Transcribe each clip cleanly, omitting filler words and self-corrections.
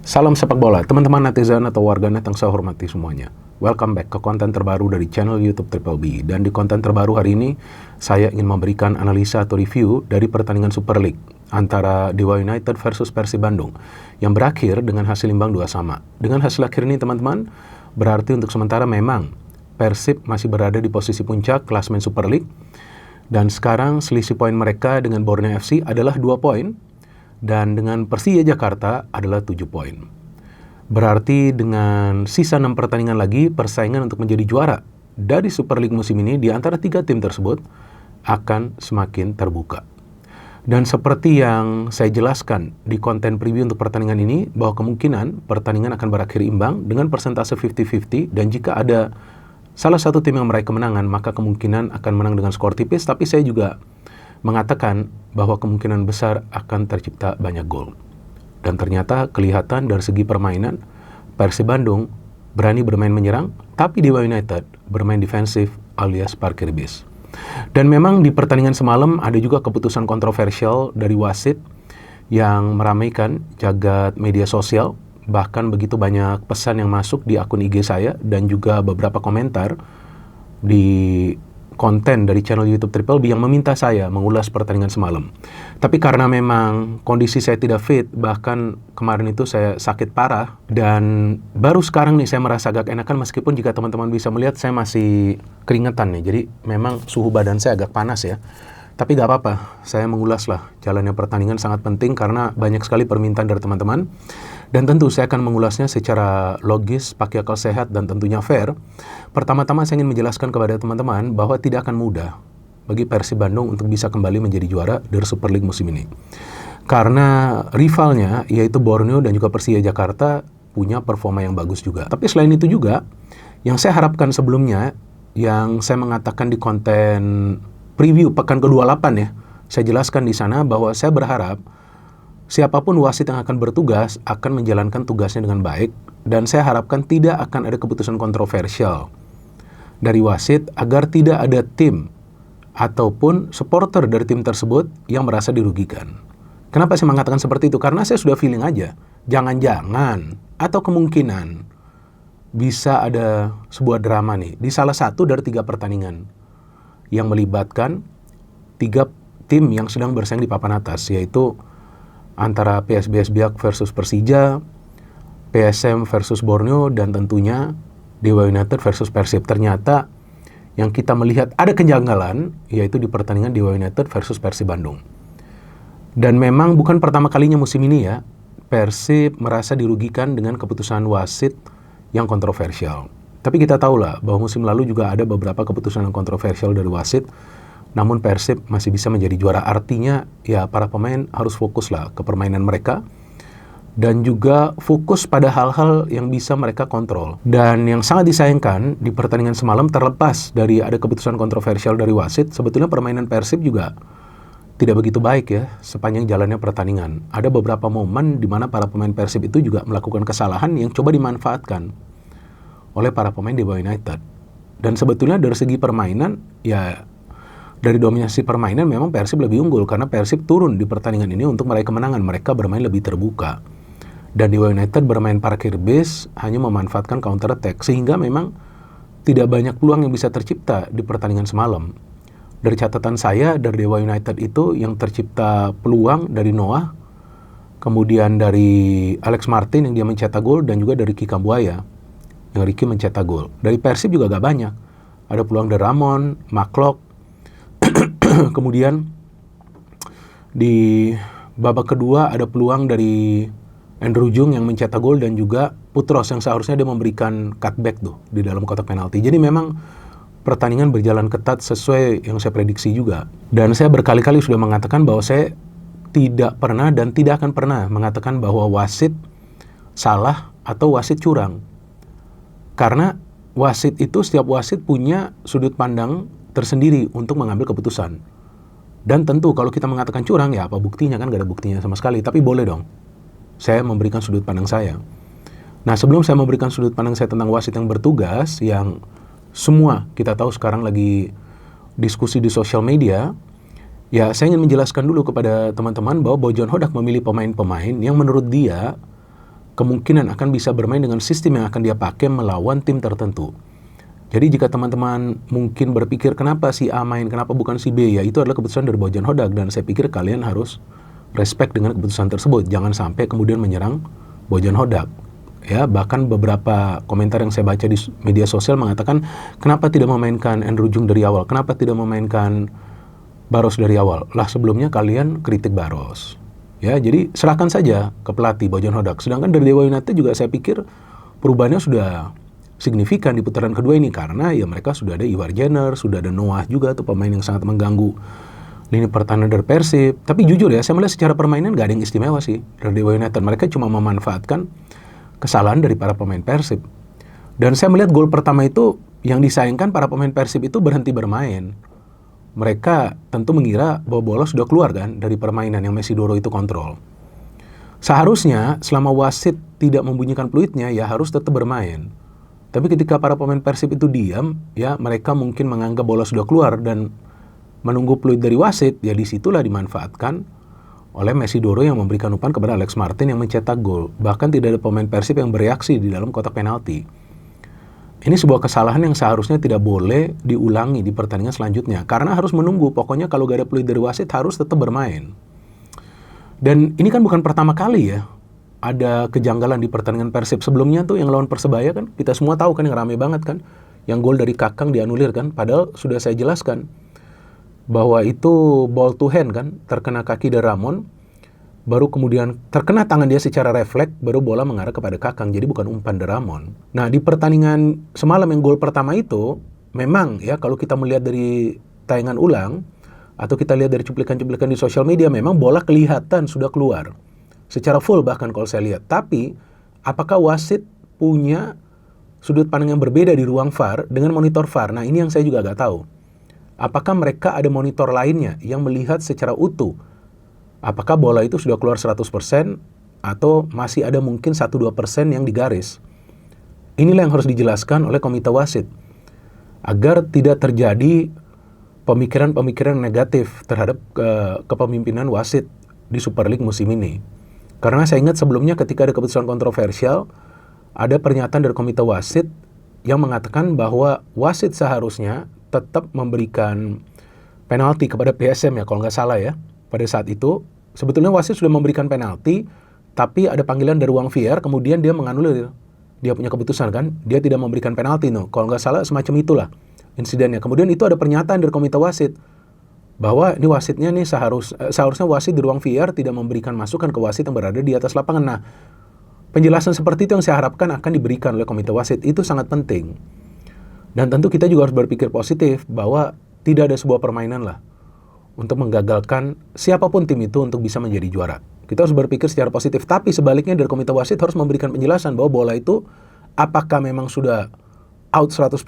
Salam sepak bola, teman-teman netizen atau warganet yang saya hormati semuanya. Welcome back ke konten terbaru dari channel YouTube Triple B. Dan di konten terbaru hari ini, saya ingin memberikan analisa atau review dari pertandingan Super League antara Dewa United versus Persib Bandung yang berakhir dengan hasil imbang 2-2. Dengan hasil akhir ini teman-teman, berarti untuk sementara memang Persib masih berada di posisi puncak klasemen Super League. Dan sekarang selisih poin mereka dengan Borneo FC adalah 2 poin. Dan dengan Persija Jakarta adalah 7 poin. Berarti dengan sisa 6 pertandingan lagi, persaingan untuk menjadi juara dari Super League musim ini di antara 3 tim tersebut akan semakin terbuka. Dan seperti yang saya jelaskan di konten preview untuk pertandingan ini, bahwa kemungkinan pertandingan akan berakhir imbang dengan persentase 50-50, dan jika ada salah satu tim yang meraih kemenangan, maka kemungkinan akan menang dengan skor tipis, tapi saya juga mengatakan bahwa kemungkinan besar akan tercipta banyak gol. Dan ternyata kelihatan dari segi permainan, Persib Bandung berani bermain menyerang, tapi Dewa United bermain defensif alias parkir bis. Dan memang di pertandingan semalam ada juga keputusan kontroversial dari wasit yang meramaikan jagat media sosial. Bahkan begitu banyak pesan yang masuk di akun IG saya dan juga beberapa komentar di konten dari channel YouTube Triple B yang meminta saya mengulas pertandingan semalam. Tapi karena memang kondisi saya tidak fit, bahkan kemarin itu saya sakit parah, dan baru sekarang nih saya merasa agak enakan, meskipun jika teman-teman bisa melihat saya masih keringetan nih. Jadi memang suhu badan saya agak panas ya. Tapi gak apa-apa, saya mengulas lah. Jalannya pertandingan sangat penting karena banyak sekali permintaan dari teman-teman. Dan tentu saya akan mengulasnya secara logis, pakai akal sehat, dan tentunya fair. Pertama-tama saya ingin menjelaskan kepada teman-teman bahwa tidak akan mudah bagi Persib Bandung untuk bisa kembali menjadi juara dari Super League musim ini. Karena rivalnya, yaitu Borneo dan juga Persija Jakarta, punya performa yang bagus juga. Tapi selain itu juga, yang saya harapkan sebelumnya, yang saya mengatakan di konten preview pekan ke-28 ya, saya jelaskan di sana bahwa saya berharap siapapun wasit yang akan bertugas akan menjalankan tugasnya dengan baik, dan saya harapkan tidak akan ada keputusan kontroversial dari wasit agar tidak ada tim ataupun supporter dari tim tersebut yang merasa dirugikan. Kenapa saya mengatakan seperti itu? Karena saya sudah feeling aja, jangan-jangan atau kemungkinan bisa ada sebuah drama nih di salah satu dari 3 pertandingan yang melibatkan 3 tim yang sedang bersaing di papan atas, yaitu antara PSBS Biak versus Persija, PSM versus Borneo, dan tentunya Dewa United versus Persib. Ternyata yang kita melihat ada kejanggalan, yaitu di pertandingan Dewa United versus Persib Bandung. Dan memang bukan pertama kalinya musim ini ya, Persib merasa dirugikan dengan keputusan wasit yang kontroversial. Tapi kita tahu lah bahwa musim lalu juga ada beberapa keputusan yang kontroversial dari wasit, namun Persib masih bisa menjadi juara. Artinya ya para pemain harus fokus lah ke permainan mereka dan juga fokus pada hal-hal yang bisa mereka kontrol. Dan yang sangat disayangkan di pertandingan semalam, terlepas dari ada keputusan kontroversial dari wasit, sebetulnya permainan Persib juga tidak begitu baik ya sepanjang jalannya pertandingan. Ada beberapa momen di mana para pemain Persib itu juga melakukan kesalahan yang coba dimanfaatkan oleh para pemain Dewa United. Dan sebetulnya dari segi permainan ya, dari dominasi permainan memang Persib lebih unggul karena Persib turun di pertandingan ini untuk meraih kemenangan. Mereka bermain lebih terbuka. Dan Dewa United bermain parkir base, hanya memanfaatkan counter attack, sehingga memang tidak banyak peluang yang bisa tercipta di pertandingan semalam. Dari catatan saya, dari Dewa United itu yang tercipta peluang dari Noah, kemudian dari Alex Martin yang dia mencetak gol, dan juga dari Kika Buaya yang Ricky mencetak gol. Dari Persib juga gak banyak. Ada peluang dari Ramon, Maklok. Kemudian di babak kedua ada peluang dari Andrew Jung yang mencetak gol, dan juga Putros yang seharusnya dia memberikan cutback tuh di dalam kotak penalti. Jadi memang pertandingan berjalan ketat sesuai yang saya prediksi juga. Dan saya berkali-kali sudah mengatakan bahwa saya tidak pernah dan tidak akan pernah mengatakan bahwa wasit salah atau wasit curang. Karena wasit itu, setiap wasit punya sudut pandang tersendiri untuk mengambil keputusan. Dan tentu kalau kita mengatakan curang, ya apa buktinya? Kan gak ada buktinya sama sekali. Tapi boleh dong saya memberikan sudut pandang saya. Nah, sebelum saya memberikan sudut pandang saya tentang wasit yang bertugas, yang semua kita tahu sekarang lagi diskusi di sosial media, ya saya ingin menjelaskan dulu kepada teman-teman bahwa Bojon Hodak memilih pemain-pemain yang menurut dia kemungkinan akan bisa bermain dengan sistem yang akan dia pakai melawan tim tertentu. Jadi jika teman-teman mungkin berpikir kenapa si A main, kenapa bukan si B, ya itu adalah keputusan dari Bojan Hodak, dan saya pikir kalian harus respect dengan keputusan tersebut. Jangan sampai kemudian menyerang Bojan Hodak. Ya, bahkan beberapa komentar yang saya baca di media sosial mengatakan kenapa tidak memainkan Andrew Jung dari awal, kenapa tidak memainkan Barros dari awal. Lah sebelumnya kalian kritik Barros. Ya, jadi serahkan saja ke pelatih Bojan Hodak. Sedangkan dari Dewa United juga saya pikir perubahannya sudah signifikan di putaran kedua ini, karena ya mereka sudah ada Ivar Jenner, sudah ada Noah juga, tuh pemain yang sangat mengganggu lini pertahanan dari Persib. Tapi jujur ya, saya melihat secara permainan gak ada yang istimewa sih dari Dewa United. Mereka cuma memanfaatkan kesalahan dari para pemain Persib. Dan saya melihat gol pertama itu yang disayangkan para pemain Persib itu berhenti bermain. Mereka tentu mengira bahwa bola sudah keluar kan dari permainan yang Mesidoro itu kontrol. Seharusnya selama wasit tidak membunyikan peluitnya ya harus tetap bermain. Tapi ketika para pemain Persib itu diam, ya mereka mungkin menganggap bola sudah keluar dan menunggu peluit dari wasit, ya disitulah dimanfaatkan oleh Mesidoro yang memberikan umpan kepada Alex Martin yang mencetak gol. Bahkan tidak ada pemain Persib yang bereaksi di dalam kotak penalti. Ini sebuah kesalahan yang seharusnya tidak boleh diulangi di pertandingan selanjutnya, karena harus menunggu. Pokoknya kalau gak ada peluit dari wasit harus tetap bermain. Dan ini kan bukan pertama kali ya ada kejanggalan di pertandingan Persib. Sebelumnya tuh yang lawan Persebaya kan kita semua tahu kan, yang rame banget kan, yang gol dari Kakang dianulir kan, padahal sudah saya jelaskan bahwa itu ball to hand kan, terkena kaki dari Ramon, baru kemudian terkena tangan dia secara refleks, baru bola mengarah kepada Kakang, jadi bukan umpan dari Ramon. Nah di pertandingan semalam yang gol pertama itu memang ya kalau kita melihat dari tayangan ulang atau kita lihat dari cuplikan-cuplikan di sosial media, memang bola kelihatan sudah keluar secara full bahkan kalau saya lihat. Tapi apakah wasit punya sudut pandang yang berbeda di ruang VAR dengan monitor VAR? Nah ini yang saya juga agak tahu. Apakah mereka ada monitor lainnya yang melihat secara utuh apakah bola itu sudah keluar 100% atau masih ada mungkin 1-2% yang digaris? Inilah yang harus dijelaskan oleh komite wasit agar tidak terjadi pemikiran-pemikiran negatif terhadap kepemimpinan wasit di Super League musim ini. Karena saya ingat sebelumnya ketika ada keputusan kontroversial, ada pernyataan dari komite wasit yang mengatakan bahwa wasit seharusnya tetap memberikan penalti kepada PSM ya, kalau nggak salah ya. Pada saat itu, sebetulnya wasit sudah memberikan penalti, tapi ada panggilan dari ruang VAR, kemudian dia menganulir. Dia punya keputusan kan, dia tidak memberikan penalti. No. Kalau nggak salah semacam itulah insidennya. Kemudian itu ada pernyataan dari komite wasit, bahwa ini wasitnya nih seharusnya wasit di ruang VAR tidak memberikan masukan ke wasit yang berada di atas lapangan. Nah, penjelasan seperti itu yang saya harapkan akan diberikan oleh komite wasit. Itu sangat penting. Dan tentu kita juga harus berpikir positif bahwa tidak ada sebuah permainan lah untuk menggagalkan siapapun tim itu untuk bisa menjadi juara. Kita harus berpikir secara positif. Tapi sebaliknya dari komite wasit harus memberikan penjelasan bahwa bola itu apakah memang sudah out 100%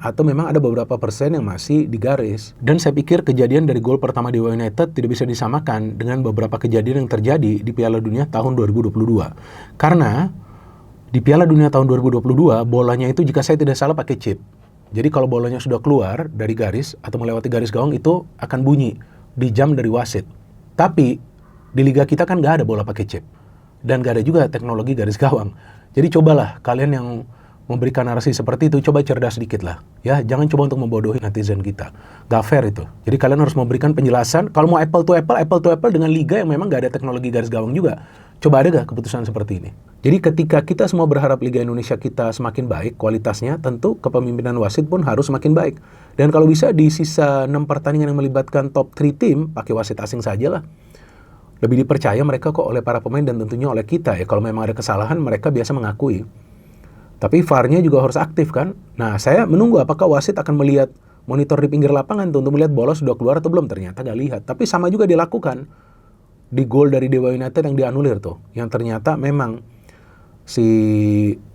atau memang ada beberapa persen yang masih digaris. Dan saya pikir kejadian dari gol pertama Dewa United tidak bisa disamakan dengan beberapa kejadian yang terjadi di Piala Dunia tahun 2022. Karena di Piala Dunia tahun 2022 bolanya itu jika saya tidak salah pakai chip. Jadi kalau bolanya sudah keluar dari garis atau melewati garis gawang itu akan bunyi di jam dari wasit. Tapi di liga kita kan nggak ada bola pakai chip. Dan nggak ada juga teknologi garis gawang. Jadi cobalah kalian yang memberikan narasi seperti itu, coba cerdas sedikit lah. Ya, jangan coba untuk membodohi netizen kita. Gak fair itu. Jadi kalian harus memberikan penjelasan. Kalau mau apple to apple dengan liga yang memang gak ada teknologi garis gawang juga. Coba ada gak keputusan seperti ini? Jadi ketika kita semua berharap Liga Indonesia kita semakin baik kualitasnya, tentu kepemimpinan wasit pun harus semakin baik. Dan kalau bisa di sisa 6 pertandingan yang melibatkan top 3 tim, pakai wasit asing saja lah. Lebih dipercaya mereka kok oleh para pemain dan tentunya oleh kita ya. Kalau memang ada kesalahan, mereka biasa mengakui. Tapi VAR-nya juga harus aktif kan. Nah, saya menunggu apakah wasit akan melihat monitor di pinggir lapangan tuh untuk melihat bola sudah keluar atau belum. Ternyata gak lihat. Tapi sama juga dilakukan di gol dari Dewa United yang dianulir tuh. Yang ternyata memang si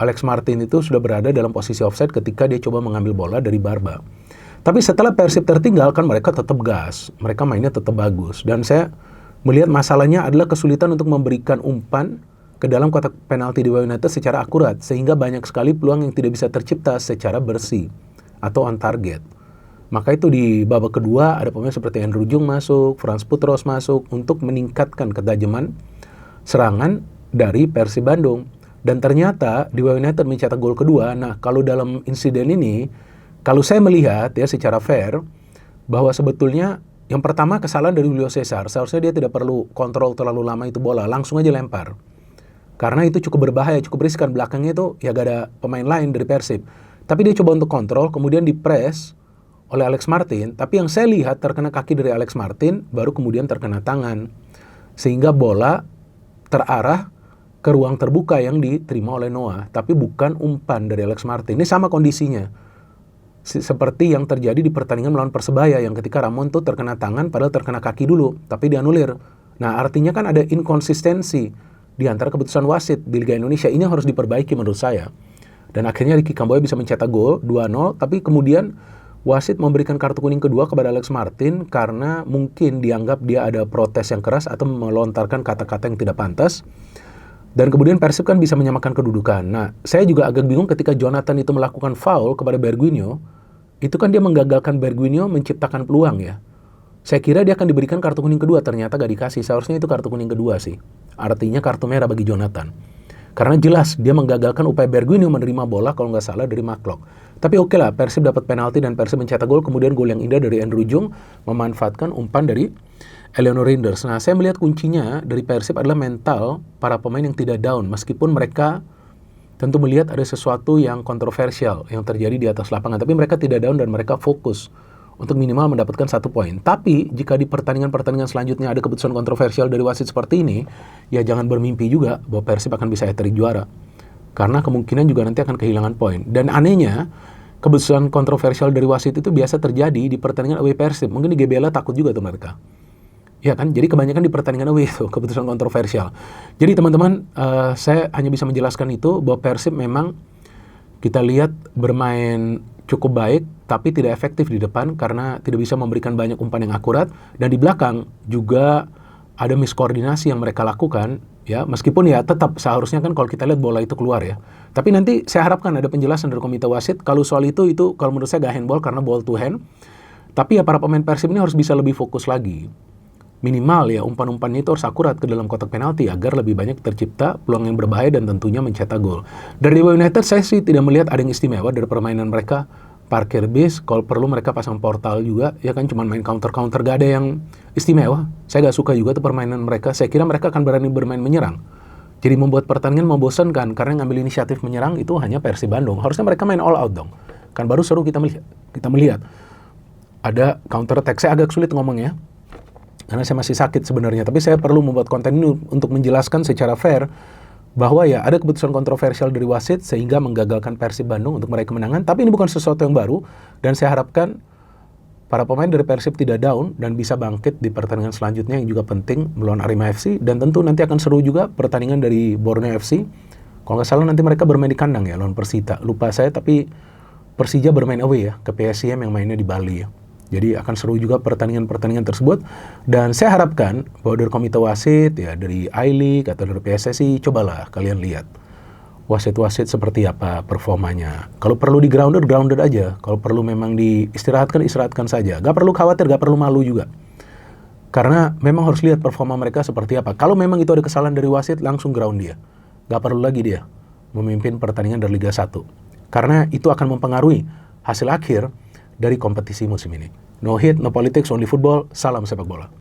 Alex Martin itu sudah berada dalam posisi offside ketika dia coba mengambil bola dari Barba. Tapi setelah Persib tertinggal kan mereka tetap gas. Mereka mainnya tetap bagus. Dan saya melihat masalahnya adalah kesulitan untuk memberikan umpan ke dalam kotak penalti Dewa United secara akurat, sehingga banyak sekali peluang yang tidak bisa tercipta secara bersih atau on target. Maka itu di babak kedua ada pemain seperti Andrew Jung masuk, Frans Putros masuk untuk meningkatkan ketajaman serangan dari Persib Bandung. Dan ternyata Dewa United mencetak gol kedua. Nah, kalau dalam insiden ini, kalau saya melihat ya secara fair, bahwa sebetulnya yang pertama kesalahan dari Julio Cesar. Seharusnya dia tidak perlu kontrol terlalu lama itu bola, langsung aja lempar. Karena itu cukup berbahaya, cukup riskan. Belakangnya itu ya gak ada pemain lain dari Persib. Tapi dia coba untuk kontrol, kemudian dipres oleh Alex Martin. Tapi yang saya lihat terkena kaki dari Alex Martin, baru kemudian terkena tangan. Sehingga bola terarah ke ruang terbuka yang diterima oleh Noah. Tapi bukan umpan dari Alex Martin. Ini sama kondisinya. Seperti yang terjadi di pertandingan melawan Persebaya, yang ketika Ramon tuh terkena tangan padahal terkena kaki dulu, tapi dianulir. Nah, artinya kan ada inkonsistensi di antara keputusan wasit di Liga Indonesia. Ini harus diperbaiki menurut saya. Dan akhirnya Ricky Kamboja bisa mencetak gol 2-0, tapi kemudian wasit memberikan kartu kuning kedua kepada Alex Martin karena mungkin dianggap dia ada protes yang keras atau melontarkan kata-kata yang tidak pantas. Dan kemudian Persib kan bisa menyamakan kedudukan. Nah, saya juga agak bingung ketika Jonathan itu melakukan foul kepada Bergwinho. Itu kan dia menggagalkan Bergwinho menciptakan peluang ya. Saya kira dia akan diberikan kartu kuning kedua, ternyata gak dikasih. Seharusnya itu kartu kuning kedua sih. Artinya kartu merah bagi Jonathan. Karena jelas dia menggagalkan upaya Bergwinho menerima bola kalau nggak salah dari Marklock. Tapi oke lah, Persib dapat penalti dan Persib mencetak gol. Kemudian gol yang indah dari Andrew Jung memanfaatkan umpan dari Eleanor Rinders. Nah, saya melihat kuncinya dari Persib adalah mental para pemain yang tidak down. Meskipun mereka tentu melihat ada sesuatu yang kontroversial yang terjadi di atas lapangan. Tapi mereka tidak down dan mereka fokus untuk minimal mendapatkan 1 poin. Tapi jika di pertandingan-pertandingan selanjutnya ada keputusan kontroversial dari wasit seperti ini, ya jangan bermimpi juga bahwa Persib akan bisa hat-trick juara. Karena kemungkinan juga nanti akan kehilangan poin. Dan anehnya, keputusan kontroversial dari wasit itu biasa terjadi di pertandingan away Persib. Mungkin di GBLA takut juga tuh mereka. Ya kan, jadi kebanyakan di pertandingan away itu keputusan kontroversial. Jadi teman-teman, saya hanya bisa menjelaskan itu bahwa Persib memang kita lihat bermain cukup baik, tapi tidak efektif di depan karena tidak bisa memberikan banyak umpan yang akurat. Dan di belakang juga ada miskoordinasi yang mereka lakukan, ya. Meskipun ya tetap seharusnya kan kalau kita lihat bola itu keluar ya. Tapi nanti saya harapkan ada penjelasan dari komite wasit. Kalau soal itu kalau menurut saya gak handball karena ball to hand. Tapi ya para pemain Persib ini harus bisa lebih fokus lagi. Minimal ya umpan-umpannya itu harus akurat ke dalam kotak penalti agar lebih banyak tercipta peluang yang berbahaya dan tentunya mencetak gol. Dari Dewa United saya sih tidak melihat ada yang istimewa dari permainan mereka. Parkir bis, kalau perlu mereka pasang portal juga, ya kan cuma main counter-counter, gak ada yang istimewa. Saya gak suka juga tuh permainan mereka. Saya kira mereka akan berani bermain menyerang. Jadi membuat pertandingan membosankan karena yang ngambil inisiatif menyerang itu hanya Persib Bandung. Harusnya mereka main all out dong. Kan baru seru kita melihat. Ada counter attack. Saya agak sulit ngomongnya karena saya masih sakit sebenarnya, tapi saya perlu membuat konten ini untuk menjelaskan secara fair bahwa ya ada keputusan kontroversial dari wasit sehingga menggagalkan Persib Bandung untuk meraih kemenangan, tapi ini bukan sesuatu yang baru dan saya harapkan para pemain dari Persib tidak down dan bisa bangkit di pertandingan selanjutnya yang juga penting melawan Arema FC, dan tentu nanti akan seru juga pertandingan dari Borneo FC. Kalau nggak salah nanti mereka bermain di kandang ya lawan Persita, lupa saya, tapi Persija bermain away ya ke PSIM yang mainnya di Bali ya. Jadi akan seru juga pertandingan-pertandingan tersebut. Dan saya harapkan bahwa dari komite wasit, ya dari I-League atau dari PSSI, cobalah kalian lihat wasit-wasit seperti apa performanya. Kalau perlu di grounded aja. Kalau perlu memang istirahatkan saja. Gak perlu khawatir, gak perlu malu juga. Karena memang harus lihat performa mereka seperti apa. Kalau memang itu ada kesalahan dari wasit, langsung ground dia. Gak perlu lagi dia memimpin pertandingan dari Liga 1. Karena itu akan mempengaruhi hasil akhir dari kompetisi musim ini. No hit, no politics, only football. Salam sepak bola.